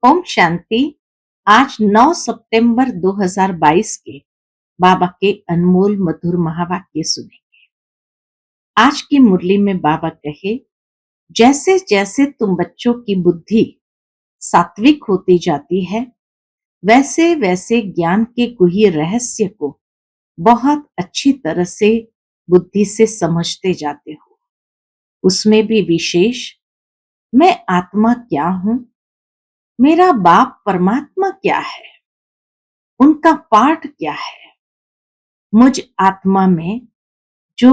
ओम शांति। आज 9 सितंबर 2022 के बाबा के अनमोल मधुर महावाक्य सुनेंगे। आज की मुरली में बाबा कहे, जैसे जैसे तुम बच्चों की बुद्धि सात्विक होती जाती है, वैसे वैसे ज्ञान के गुह्य रहस्य को बहुत अच्छी तरह से बुद्धि से समझते जाते हो। उसमें भी विशेष, मैं आत्मा क्या हूं, मेरा बाप परमात्मा क्या है, उनका पाठ क्या है, मुझ आत्मा में जो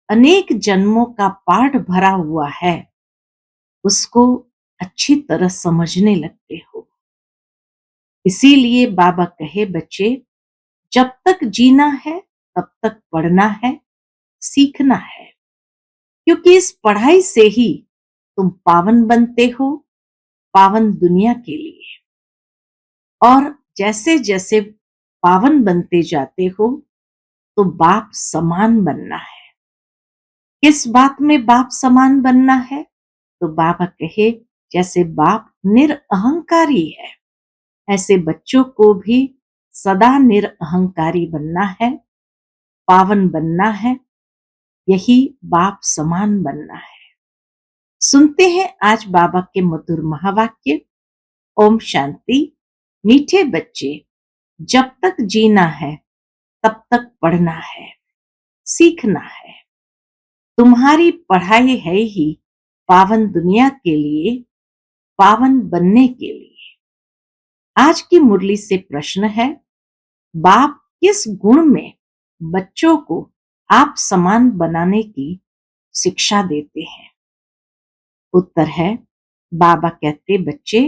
अनेक जन्मों का पाठ भरा हुआ है, उसको अच्छी तरह समझने लगते हो। इसीलिए बाबा कहे, बच्चे जब तक जीना है तब तक पढ़ना है, सीखना है, क्योंकि इस पढ़ाई से ही तुम पावन बनते हो, पावन दुनिया के लिए। और जैसे जैसे पावन बनते जाते हो तो बाप समान बनना है। किस बात में बाप समान बनना है? तो बाबा कहे, जैसे बाप निरअहंकारी है, ऐसे बच्चों को भी सदा निरअहंकारी बनना है, पावन बनना है। यही बाप समान बनना है। सुनते हैं आज बाबा के मधुर महावाक्य। ओम शांति। मीठे बच्चे, जब तक जीना है तब तक पढ़ना है, सीखना है। तुम्हारी पढ़ाई है ही पावन दुनिया के लिए, पावन बनने के लिए। आज की मुरली से प्रश्न है, बाप किस गुण में बच्चों को आप समान बनाने की शिक्षा देते हैं? उत्तर है, बाबा कहते, बच्चे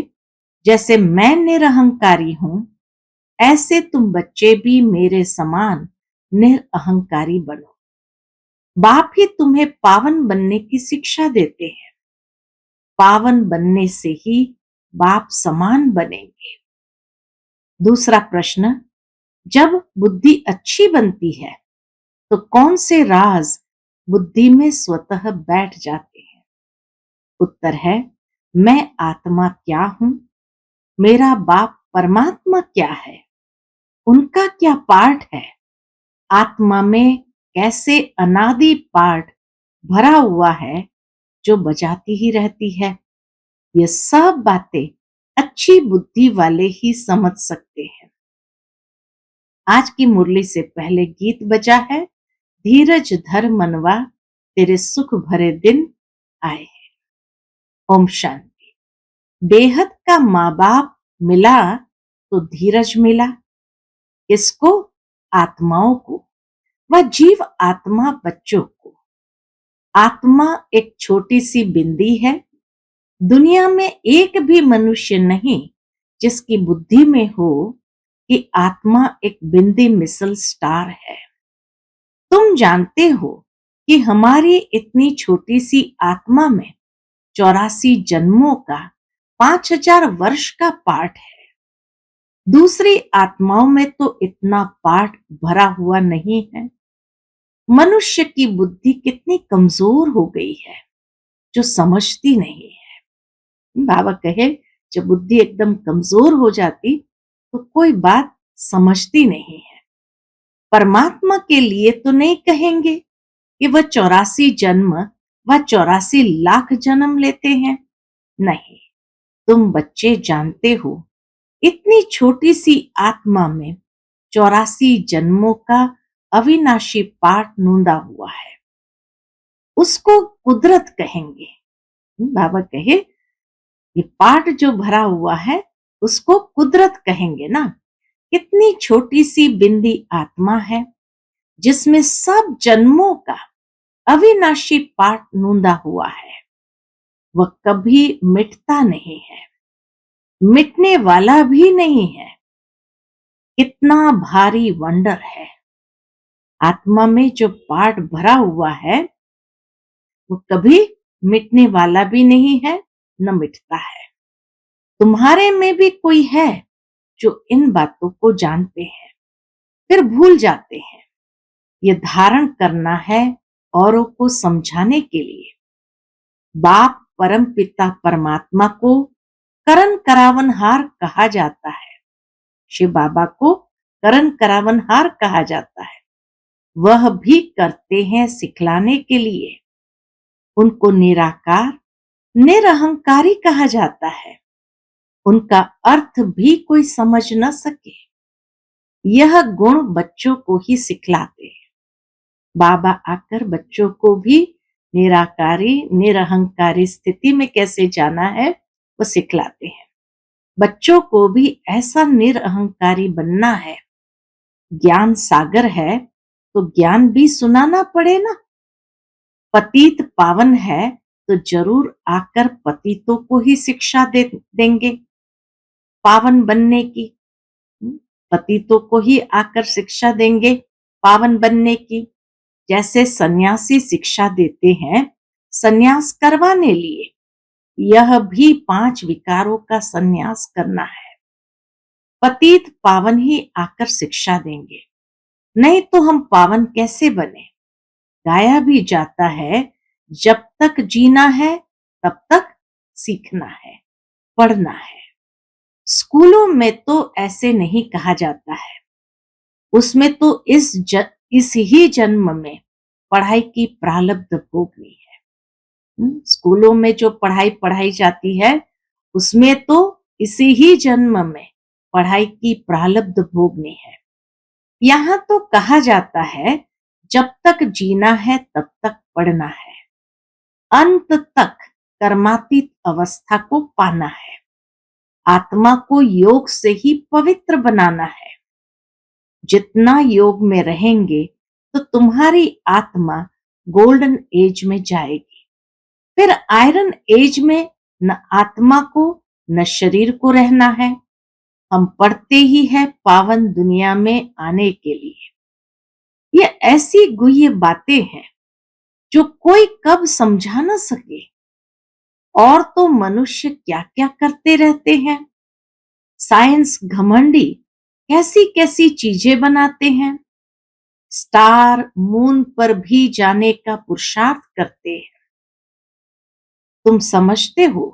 जैसे मैं निरअहंकारी हूं, ऐसे तुम बच्चे भी मेरे समान निरअहंकारी बनो। बाप ही तुम्हें पावन बनने की शिक्षा देते हैं। पावन बनने से ही बाप समान बनेंगे। दूसरा प्रश्न, जब बुद्धि अच्छी बनती है तो कौन से राज बुद्धि में स्वतः बैठ जाते हैं? उत्तर है, मैं आत्मा क्या हूं, मेरा बाप परमात्मा क्या है, उनका क्या पाठ है, आत्मा में कैसे अनादि पाठ भरा हुआ है जो बजाती ही रहती है। ये सब बातें अच्छी बुद्धि वाले ही समझ सकते हैं। आज की मुरली से पहले गीत बजा है, धीरज धर मनवा, तेरे सुख भरे दिन आए हैं। ओम शांति। बेहद का माँ बाप मिला तो धीरज मिला। किसको? आत्माओं को, व जीव आत्मा बच्चों को। आत्मा एक छोटी सी बिंदी है। दुनिया में एक भी मनुष्य नहीं जिसकी बुद्धि में हो कि आत्मा एक बिंदी मिसल स्टार है। तुम जानते हो कि हमारी इतनी छोटी सी आत्मा में 84 जन्मों का 5000 वर्ष का पाठ है। दूसरी आत्माओं में तो इतना पाठ भरा हुआ नहीं है। मनुष्य की बुद्धि कितनी कमजोर हो गई है जो समझती नहीं है। बाबा कहे, जब बुद्धि एकदम कमजोर हो जाती तो कोई बात समझती नहीं है। परमात्मा के लिए तो नहीं कहेंगे कि वह 84 जन्म व 84 लाख जन्म लेते हैं। नहीं, तुम बच्चे जानते हो, इतनी छोटी सी आत्मा में 84 जन्मों का अविनाशी पाठ नूंदा हुआ है। उसको कुदरत कहेंगे। बाबा कहे, ये पाठ जो भरा हुआ है उसको कुदरत कहेंगे ना। कितनी छोटी सी बिंदी आत्मा है जिसमें सब जन्मों का अविनाशी पाठ नूंदा हुआ है। वह कभी मिटता नहीं है, मिटने वाला भी नहीं है। कितना भारी वंडर है। आत्मा में जो पाठ भरा हुआ है वो कभी मिटने वाला भी नहीं है, न मिटता है। तुम्हारे में भी कोई है जो इन बातों को जानते हैं फिर भूल जाते हैं। ये धारण करना है औरों को समझाने के लिए। बाप परम पिता परमात्मा को करण करावनहार कहा जाता है। शिव बाबा को करण करावनहार कहा जाता है। वह भी करते हैं सिखलाने के लिए। उनको निराकार, निरहंकारी कहा जाता है। उनका अर्थ भी कोई समझ न सके, यह गुण बच्चों को ही सिखलाते हैं। बाबा आकर बच्चों को भी निराकारी, निरहंकारी स्थिति में कैसे जाना है वो सिखलाते हैं। बच्चों को भी ऐसा निरअहंकारी बनना है। ज्ञान सागर है तो ज्ञान भी सुनाना पड़े ना। पतित पावन है तो जरूर आकर पतितों को ही शिक्षा देंगे पावन बनने की। पतितों को ही आकर शिक्षा देंगे पावन बनने की। जैसे सन्यासी शिक्षा देते हैं सन्यास करवाने लिए, यह भी 5 विकारों का सन्यास करना है। पतित पावन ही आकर शिक्षा देंगे, नहीं तो हम पावन कैसे बने। गाया भी जाता है, जब तक जीना है तब तक सीखना है, पढ़ना है। स्कूलों में तो ऐसे नहीं कहा जाता है, उसमें तो इस ही जन्म में पढ़ाई की प्रारब्ध भोगनी है। स्कूलों में जो पढ़ाई पढ़ाई जाती है उसमें तो इसी ही जन्म में पढ़ाई की प्रारब्ध भोगनी है। यहाँ तो कहा जाता है जब तक जीना है तब तक पढ़ना है, अंत तक कर्मातीत अवस्था को पाना है। आत्मा को योग से ही पवित्र बनाना है। जितना योग में रहेंगे तो तुम्हारी आत्मा गोल्डन एज में जाएगी। फिर आयरन एज में न आत्मा को न शरीर को रहना है। हम पढ़ते ही है पावन दुनिया में आने के लिए। ये ऐसी गुह्य बातें हैं जो कोई कब समझा ना सके। और तो मनुष्य क्या क्या करते रहते हैं। साइंस घमंडी कैसी कैसी चीजें बनाते हैं। स्टार मून पर भी जाने का पुरुषार्थ करते हैं। तुम समझते हो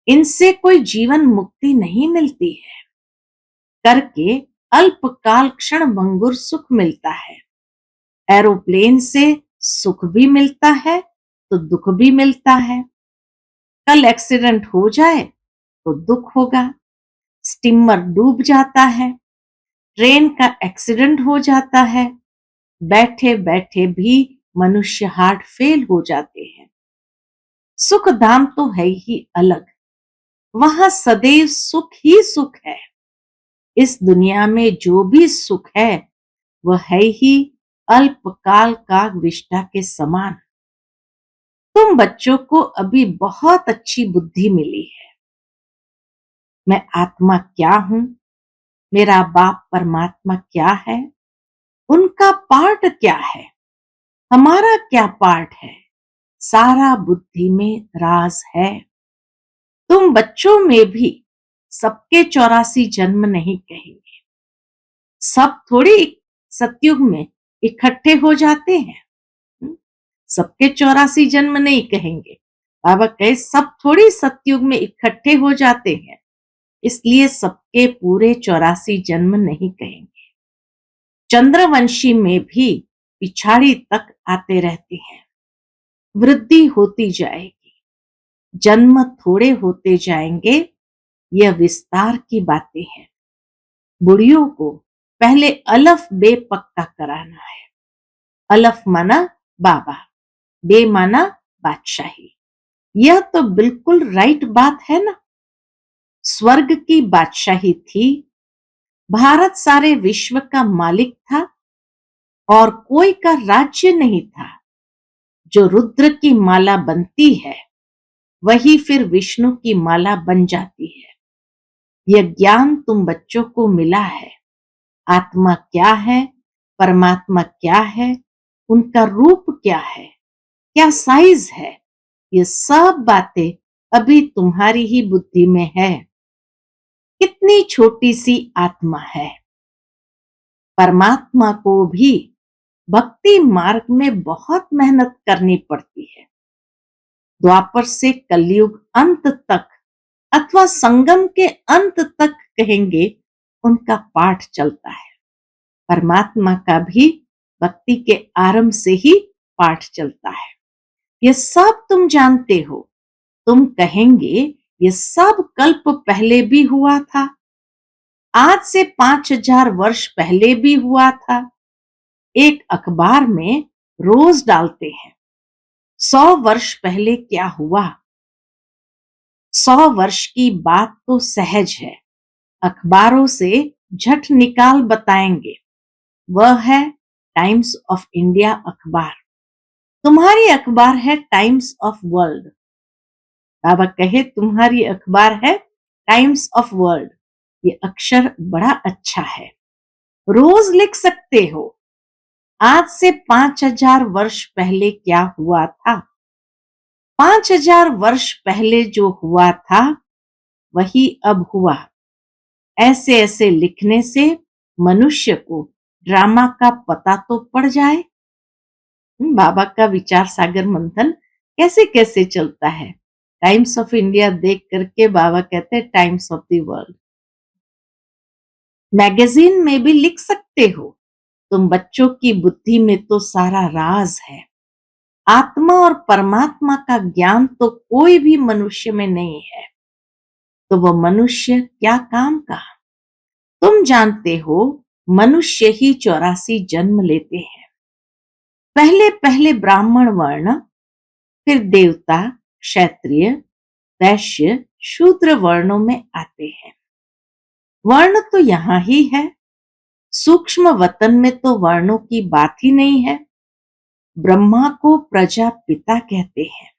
इनसे कोई जीवन मुक्ति नहीं मिलती है। करके अल्पकाल क्षण भंगुर सुख मिलता है। एरोप्लेन से सुख भी मिलता है तो दुख भी मिलता है। कल एक्सीडेंट हो जाए तो दुख होगा। स्टीमर डूब जाता है, ट्रेन का एक्सीडेंट हो जाता है, बैठे बैठे भी मनुष्य हार्ट फेल हो जाते हैं। सुख धाम तो है ही अलग, वहां सदैव सुख ही सुख है। इस दुनिया में जो भी सुख है वह है ही अल्पकाल का विष्ठा के समान। तुम बच्चों को अभी बहुत अच्छी बुद्धि मिली है। मैं आत्मा क्या हूं, मेरा बाप परमात्मा क्या है, उनका पार्ट क्या है, हमारा क्या पार्ट है, सारा बुद्धि में राज है। तुम बच्चों में भी सबके 84 जन्म नहीं कहेंगे। सब थोड़ी सतयुग में इकट्ठे हो जाते हैं। सबके 84 जन्म नहीं कहेंगे। बाबा कहे सब थोड़ी सतयुग में इकट्ठे हो जाते हैं, इसलिए सबके पूरे 84 जन्म नहीं कहेंगे। चंद्रवंशी में भी पिछाड़ी तक आते रहते हैं। वृद्धि होती जाएगी, जन्म थोड़े होते जाएंगे। यह विस्तार की बातें हैं। बुढ़ियों को पहले अलफ बे पक्का कराना है। अलफ माना बाबा, बे माना बादशाही। यह तो बिल्कुल राइट बात है ना। स्वर्ग की बादशाही थी, भारत सारे विश्व का मालिक था और कोई का राज्य नहीं था। जो रुद्र की माला बनती है वही फिर विष्णु की माला बन जाती है। यह ज्ञान तुम बच्चों को मिला है। आत्मा क्या है, परमात्मा क्या है, उनका रूप क्या है, क्या साइज है, ये सब बातें अभी तुम्हारी ही बुद्धि में है। कितनी छोटी सी आत्मा है। परमात्मा को भी भक्ति मार्ग में बहुत मेहनत करनी पड़ती है। द्वापर से कलयुग अंत तक अथवा संगम के अंत तक कहेंगे, उनका पाठ चलता है। परमात्मा का भी भक्ति के आरंभ से ही पाठ चलता है। ये सब तुम जानते हो। तुम कहेंगे ये सब कल्प पहले भी हुआ था, आज से 5000 वर्ष पहले भी हुआ था। एक अखबार में रोज डालते हैं 100 वर्ष पहले क्या हुआ। 100 वर्ष की बात तो सहज है, अखबारों से झट निकाल बताएंगे। वह है टाइम्स ऑफ इंडिया अखबार। तुम्हारी अखबार है टाइम्स ऑफ वर्ल्ड। बाबा कहे तुम्हारी अखबार है टाइम्स ऑफ वर्ल्ड। ये अक्षर बड़ा अच्छा है, रोज लिख सकते हो। आज से 5000 वर्ष पहले क्या हुआ था। 5000 वर्ष पहले जो हुआ था वही अब हुआ। ऐसे ऐसे लिखने से मनुष्य को ड्रामा का पता तो पड़ जाए। बाबा का विचार सागर मंथन कैसे कैसे चलता है। टाइम्स ऑफ इंडिया देख करके बाबा कहते हैं times of the world. Magazine में भी लिख सकते हो, तुम बच्चों की बुद्धि में तो सारा राज है। आत्मा और परमात्मा का ज्ञान तो कोई भी मनुष्य में नहीं है, तो वह मनुष्य क्या काम का। तुम जानते हो मनुष्य ही 84 जन्म लेते हैं। पहले पहले ब्राह्मण वर्ण, फिर देवता, क्षत्रिय, वैश्य, शूद्र वर्णों में आते हैं। वर्ण तो यहां ही है, सूक्ष्म वतन में तो वर्णों की बात ही नहीं है। ब्रह्मा को प्रजापिता कहते हैं,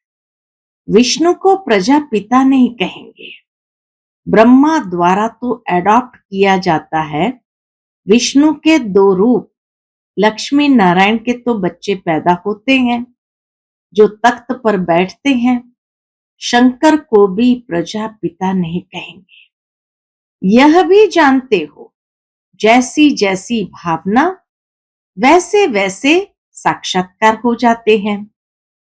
विष्णु को प्रजापिता नहीं कहेंगे। ब्रह्मा द्वारा तो एडॉप्ट किया जाता है। विष्णु के 2 रूप, लक्ष्मी नारायण के तो बच्चे पैदा होते हैं जो तख्त पर बैठते हैं। शंकर को भी प्रजापिता नहीं कहेंगे। यह भी जानते हो जैसी जैसी भावना वैसे वैसे साक्षात्कार हो जाते हैं।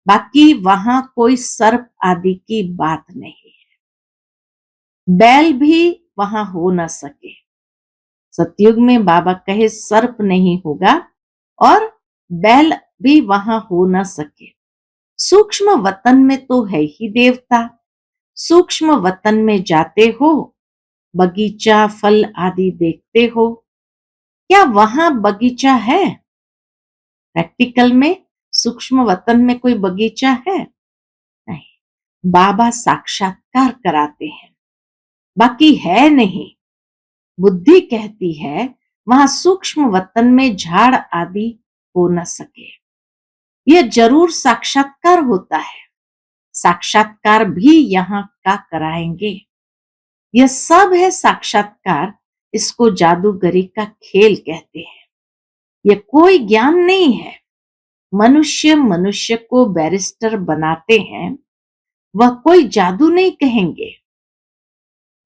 बाकी वहां कोई सर्प आदि की बात नहीं है। बैल भी वहां हो न सके। सतयुग में बाबा कहे सर्प नहीं होगा और बैल भी वहां हो न सके। सूक्ष्म वतन में तो है ही देवता। सूक्ष्म वतन में जाते हो, बगीचा फल आदि देखते हो। क्या वहां बगीचा है? प्रैक्टिकल में सूक्ष्म वतन में कोई बगीचा है? नहीं। बाबा साक्षात्कार कराते हैं, बाकी है नहीं। बुद्धि कहती है वहां सूक्ष्म वतन में झाड़ आदि हो न सके। यह जरूर साक्षात्कार होता है। साक्षात्कार भी यहाँ का कराएंगे। यह सब है साक्षात्कार। इसको जादूगरी का खेल कहते हैं। यह कोई ज्ञान नहीं है। मनुष्य मनुष्य को बैरिस्टर बनाते हैं, वह कोई जादू नहीं कहेंगे,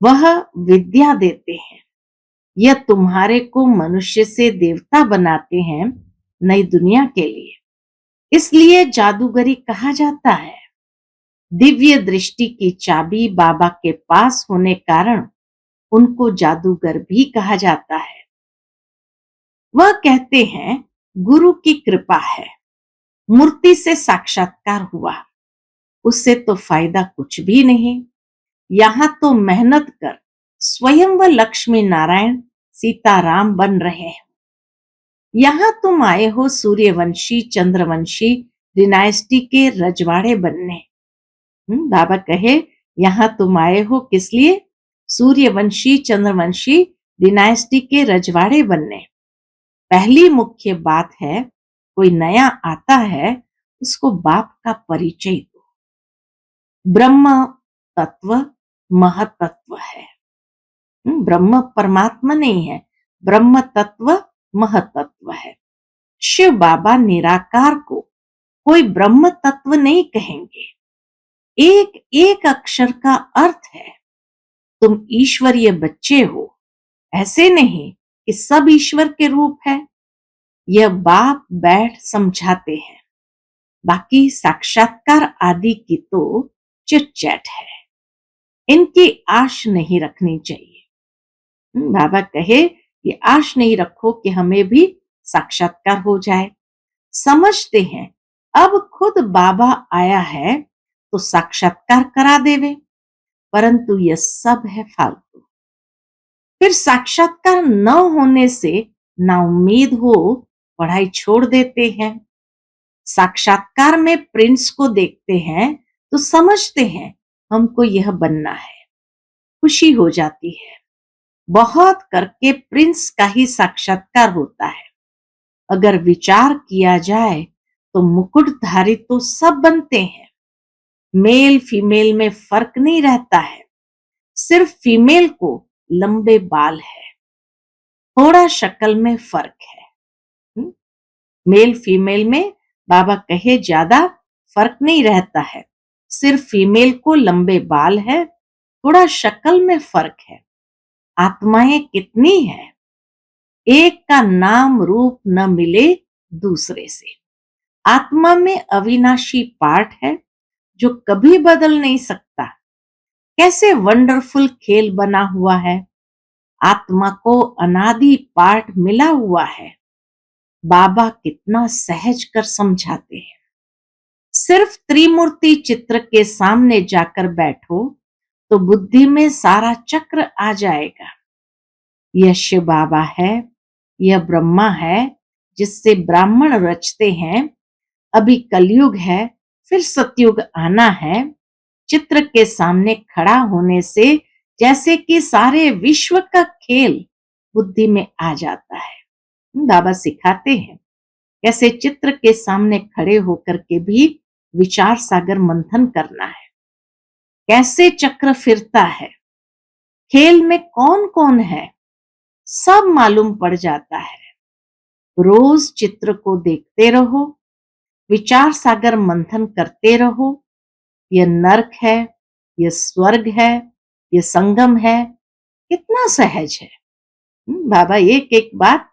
वह विद्या देते हैं। यह तुम्हारे को मनुष्य से देवता बनाते हैं नई दुनिया के लिए, इसलिए जादूगरी कहा जाता है। दिव्य दृष्टि की चाबी बाबा के पास होने कारण उनको जादूगर भी कहा जाता है। वह कहते हैं गुरु की कृपा है, मूर्ति से साक्षात्कार हुआ, उससे तो फायदा कुछ भी नहीं। यहां तो मेहनत कर स्वयं व लक्ष्मी नारायण सीताराम बन रहे हैं। यहां तुम आए हो सूर्यवंशी चंद्रवंशी डिनाइस्टी के रजवाड़े बनने। बाबा कहे यहां तुम आए हो किस लिए? सूर्यवंशी चंद्रवंशी डिनाइस्टी के रजवाड़े बनने। पहली मुख्य बात है, कोई नया आता है उसको बाप का परिचय दो। ब्रह्म तत्व महतत्व है। ब्रह्म परमात्मा नहीं है, ब्रह्म तत्व महतत्व है। शिव बाबा निराकार को कोई ब्रह्म तत्व नहीं कहेंगे। एक एक अक्षर का अर्थ है। तुम ईश्वरीय बच्चे हो, ऐसे नहीं कि सब ईश्वर के रूप है। यह बाप बैठ समझाते हैं। बाकी साक्षात्कार आदि की तो चिट चैट है। इनकी आश नहीं रखनी चाहिए। बाबा कहे कि आश नहीं रखो कि हमें भी साक्षात्कार हो जाए। समझते हैं अब खुद बाबा आया है तो साक्षात्कार करा देवे, परंतु यह सब है फालतू। फिर साक्षात्कार न होने से ना उम्मीद हो, पढ़ाई छोड़ देते हैं। साक्षात्कार में प्रिंस को देखते हैं तो समझते हैं हमको यह बनना है, खुशी हो जाती है। बहुत करके प्रिंस का ही साक्षात्कार होता है। अगर विचार किया जाए तो मुकुटधारी तो सब बनते हैं। मेल फीमेल में फर्क नहीं रहता है, सिर्फ फीमेल को लंबे बाल है, थोड़ा शक्ल में फर्क है। मेल फीमेल में बाबा कहे ज्यादा फर्क नहीं रहता है, सिर्फ फीमेल को लंबे बाल है, थोड़ा शक्ल में फर्क है। आत्माएं कितनी है, एक का नाम रूप न मिले दूसरे से। आत्मा में अविनाशी पार्ट है जो कभी बदल नहीं सकता। कैसे वंडरफुल खेल बना हुआ है। आत्मा को अनादि पार्ट मिला हुआ है। बाबा कितना सहज कर समझाते हैं। सिर्फ त्रिमूर्ति चित्र के सामने जाकर बैठो तो बुद्धि में सारा चक्र आ जाएगा। यह शिव बाबा है, यह ब्रह्मा है जिससे ब्राह्मण रचते हैं। अभी कलयुग है, फिर सतयुग आना है। चित्र के सामने खड़ा होने से जैसे कि सारे विश्व का खेल बुद्धि में आ जाता है। बाबा सिखाते हैं कैसे चित्र के सामने खड़े होकर के भी विचार सागर मंथन करना है, कैसे चक्र फिरता है, खेल में कौन कौन है, सब मालूम पड़ जाता है। रोज चित्र को देखते रहो, विचार सागर मंथन करते रहो। यह नरक है, यह स्वर्ग है, यह संगम है, कितना सहज है। बाबा एक एक बात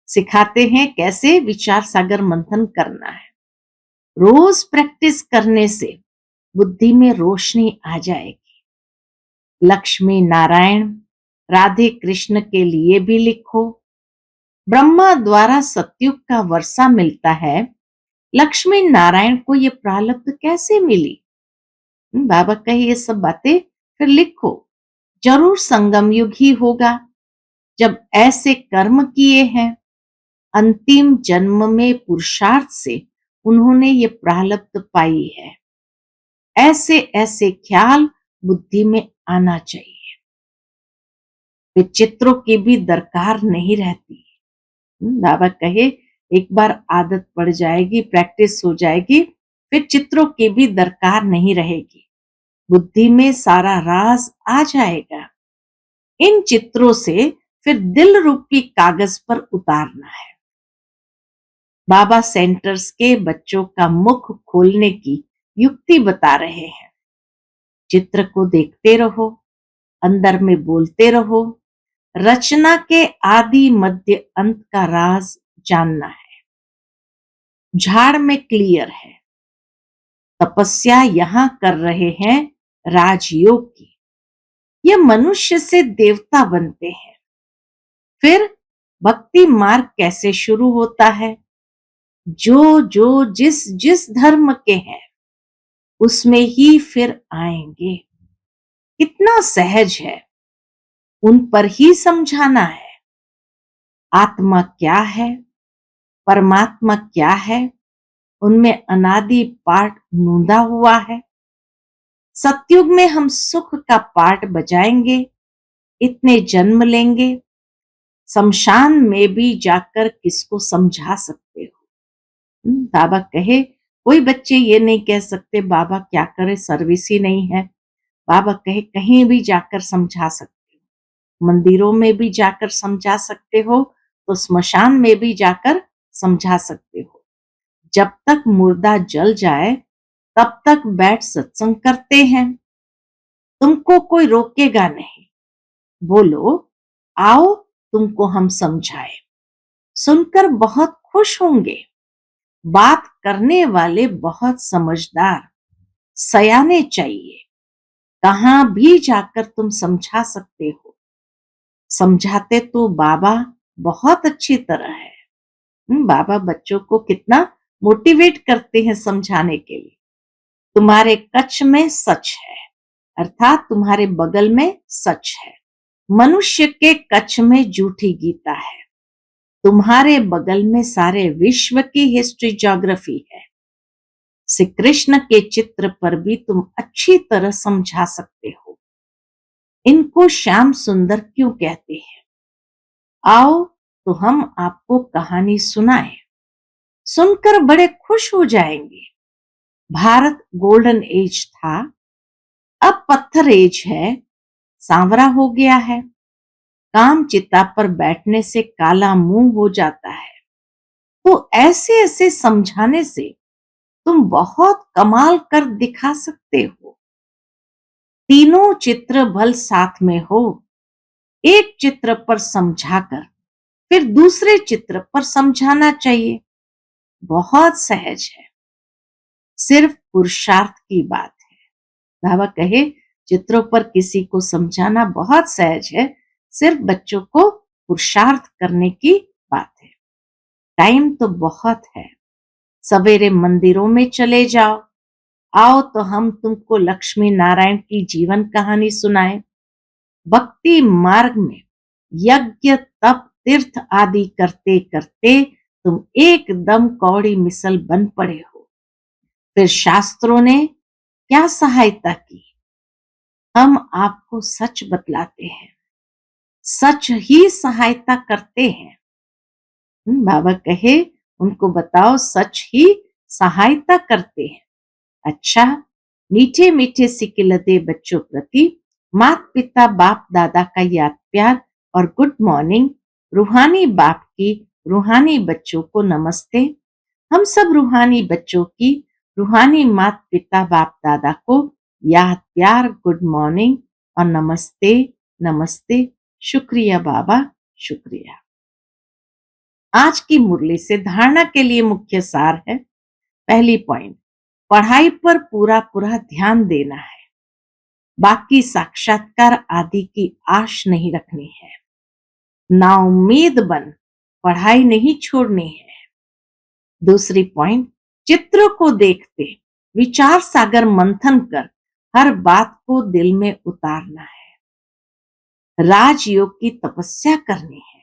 सिखाते हैं कैसे विचार सागर मंथन करना है। रोज प्रैक्टिस करने से बुद्धि में रोशनी आ जाएगी। लक्ष्मी नारायण राधे कृष्ण के लिए भी लिखो। ब्रह्मा द्वारा सतयुग का वर्षा मिलता है, लक्ष्मी नारायण को ये प्रारब्ध कैसे मिली। बाबा कहे ये सब बातें फिर लिखो, जरूर संगम युग ही होगा जब ऐसे कर्म किए हैं। अंतिम जन्म में पुरुषार्थ से उन्होंने ये प्रारब्ध पाई है। ऐसे ऐसे ख्याल बुद्धि में आना चाहिए। विचित्रों की भी दरकार नहीं रहती। बाबा कहे एक बार आदत पड़ जाएगी, प्रैक्टिस हो जाएगी, फिर चित्रों की भी दरकार नहीं रहेगी। बुद्धि में सारा राज आ जाएगा। इन चित्रों से फिर दिल रूपी कागज पर उतारना है। बाबा सेंटर्स के बच्चों का मुख खोलने की युक्ति बता रहे हैं। चित्र को देखते रहो, अंदर में बोलते रहो। रचना के आदि मध्य अंत का राज जानना है। झाड़ में क्लियर है। तपस्या यहां कर रहे हैं राजयोग की। ये मनुष्य से देवता बनते हैं। फिर भक्ति मार्ग कैसे शुरू होता है। जो जो जिस जिस धर्म के हैं उसमें ही फिर आएंगे। कितना सहज है, उन पर ही समझाना है। आत्मा क्या है, परमात्मा क्या है, उनमें अनादि पाठ नूंदा हुआ है। सतयुग में हम सुख का पाठ बजाएंगे, इतने जन्म लेंगे। शमशान में भी जाकर किसको समझा सकते हो। बाबा कहे कोई बच्चे ये नहीं कह सकते बाबा क्या करे, सर्विस ही नहीं है। बाबा कहे कहीं भी जाकर समझा सकते हो, मंदिरों में भी जाकर समझा सकते हो, तो स्मशान में भी जाकर समझा सकते हो। जब तक मुर्दा जल जाए तब तक बैठ सत्संग करते हैं। तुमको कोई रोकेगा नहीं। बोलो आओ तुमको हम समझाए, सुनकर बहुत खुश होंगे। बात करने वाले बहुत समझदार सयाने चाहिए। कहां भी जाकर तुम समझा सकते हो। समझाते तो बाबा बहुत अच्छी तरह है। बाबा बच्चों को कितना मोटिवेट करते हैं समझाने के लिए। तुम्हारे कच्छ में सच है, अर्थात तुम्हारे बगल में सच है। मनुष्य के कच्छ में झूठी गीता है, तुम्हारे बगल में सारे विश्व की हिस्ट्री ज्योग्राफी है। श्री कृष्ण के चित्र पर भी तुम अच्छी तरह समझा सकते हो। इनको श्याम सुंदर क्यों कहते हैं? आओ तो हम आपको कहानी सुनाएं, सुनकर बड़े खुश हो जाएंगे। भारत गोल्डन एज था, अब पत्थर एज है, सांवरा हो गया है। काम चिता पर बैठने से काला मुंह हो जाता है। तो ऐसे ऐसे समझाने से तुम बहुत कमाल कर दिखा सकते हो। तीनों चित्र भल साथ में हो, एक चित्र पर समझाकर फिर दूसरे चित्र पर समझाना चाहिए। बहुत सहज है, सिर्फ पुरुषार्थ की बात है। बाबा कहे चित्रों पर किसी को समझाना बहुत सहज है, सिर्फ बच्चों को पुरुषार्थ करने की बात है। टाइम तो बहुत है, सवेरे मंदिरों में चले जाओ। आओ तो हम तुमको लक्ष्मी नारायण की जीवन कहानी सुनाएं। भक्ति मार्ग में यज्ञ तप तीर्थ आदि करते करते तुम एकदम कौड़ी मिसल बन पड़े हो। फिर शास्त्रों ने क्या सहायता की? हम आपको सच बतलाते हैं, सच ही सहायता करते हैं। बाबा कहे उनको बताओ सच ही सहायता करते हैं। अच्छा, मीठे मीठे सिकिलते बच्चों प्रति माता पिता बाप दादा का याद प्यार और गुड मॉर्निंग। रूहानी बाप की रूहानी बच्चों को नमस्ते। हम सब रूहानी बच्चों की रूहानी माता पिता बाप दादा को याद प्यार, गुड मॉर्निंग और नमस्ते नमस्ते। शुक्रिया बाबा, शुक्रिया। आज की मुरली से धारणा के लिए मुख्य सार है। पहली पॉइंट, पढ़ाई पर पूरा पूरा ध्यान देना है, बाकी साक्षात्कार आदि की आश नहीं रखनी है। नाउम्मीद बन पढ़ाई नहीं छोड़नी है। दूसरी पॉइंट, चित्र को देखते विचार सागर मंथन कर हर बात को दिल में उतारना है। राजयोग की तपस्या करनी है।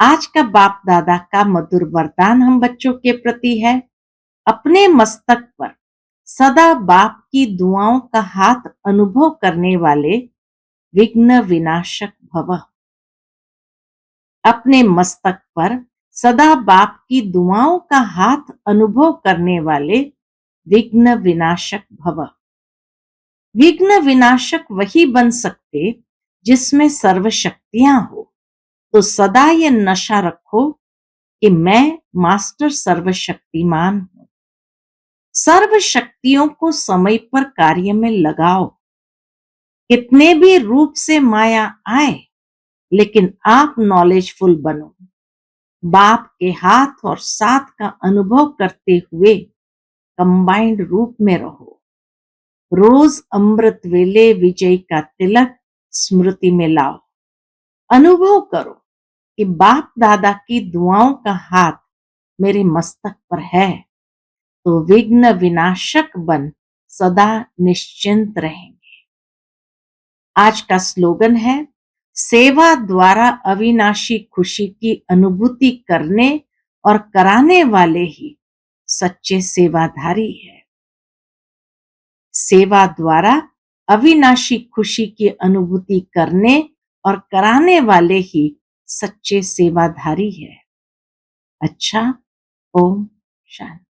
आज का बाप दादा का मधुर वरदान हम बच्चों के प्रति है, अपने मस्तक पर सदा बाप की दुआओं का हाथ अनुभव करने वाले विघ्न विनाशक भव। अपने मस्तक पर सदा बाप की दुआओं का हाथ अनुभव करने वाले विघ्न विनाशक भव। विघ्न विनाशक वही बन सकते जिसमें सर्व शक्तियां हो। तो सदा ये नशा रखो कि मैं मास्टर सर्वशक्तिमान हूं। सर्व शक्तियों को समय पर कार्य में लगाओ। कितने भी रूप से माया आए, लेकिन आप नॉलेजफुल बनो। बाप के हाथ और साथ का अनुभव करते हुए कंबाइंड रूप में रहो। रोज अमृत वेले विजय का तिलक स्मृति में लाओ। अनुभव करो कि बाप दादा की दुआओं का हाथ मेरे मस्तक पर है, तो विघ्न विनाशक बन सदा निश्चिंत रहेंगे। आज का स्लोगन है, सेवा द्वारा अविनाशी खुशी की अनुभूति करने और कराने वाले ही सच्चे सेवाधारी है। सेवा द्वारा अविनाशी खुशी की अनुभूति करने और कराने वाले ही सच्चे सेवाधारी है। अच्छा, ओम शांति।